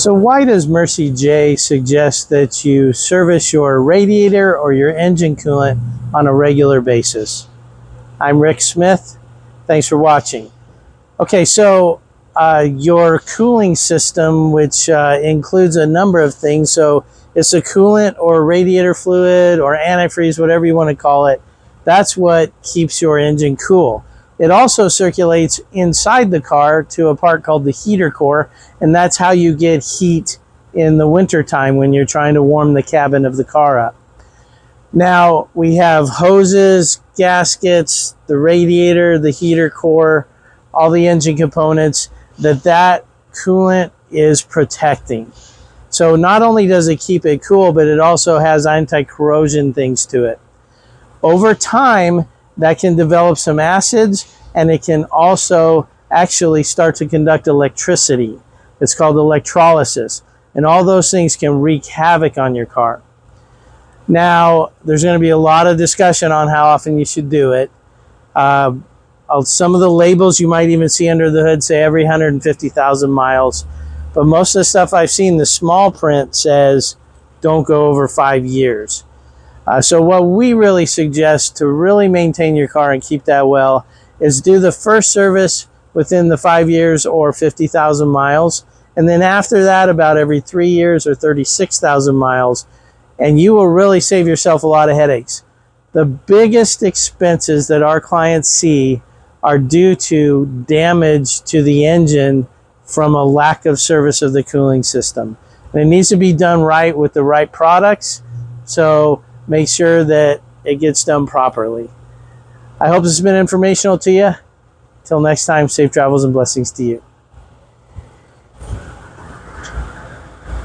So why does Mercie J suggest that you service your radiator or your engine coolant on a regular basis? I'm Rick Smith. Thanks for watching. Okay, so your cooling system, which includes a number of things, so it's a coolant or radiator fluid or antifreeze, whatever you want to call it, that's what keeps your engine cool. It also circulates inside the car to a part called the heater core, and that's how you get heat in the wintertime when you're trying to warm the cabin of the car up. Now, we have hoses, gaskets, the radiator, the heater core, all the engine components that coolant is protecting. So not only does it keep it cool, but it also has anti-corrosion things to it. Over time, that can develop some acids, and it can also actually start to conduct electricity. It's called electrolysis, and all those things can wreak havoc on your car. Now, there's going to be a lot of discussion on how often you should do it. Some of the labels you might even see under the hood say every 150,000 miles, but most of the stuff I've seen, the small print says don't go over 5 years. So what we really suggest to really maintain your car and keep that well is do the first service within the 5 years or 50,000 miles. And then after that, about every 3 years or 36,000 miles. And you will really save yourself a lot of headaches. The biggest expenses that our clients see are due to damage to the engine from a lack of service of the cooling system. And it needs to be done right with the right products. So make sure that it gets done properly. I hope this has been informational to you. Till next time, safe travels and blessings to you.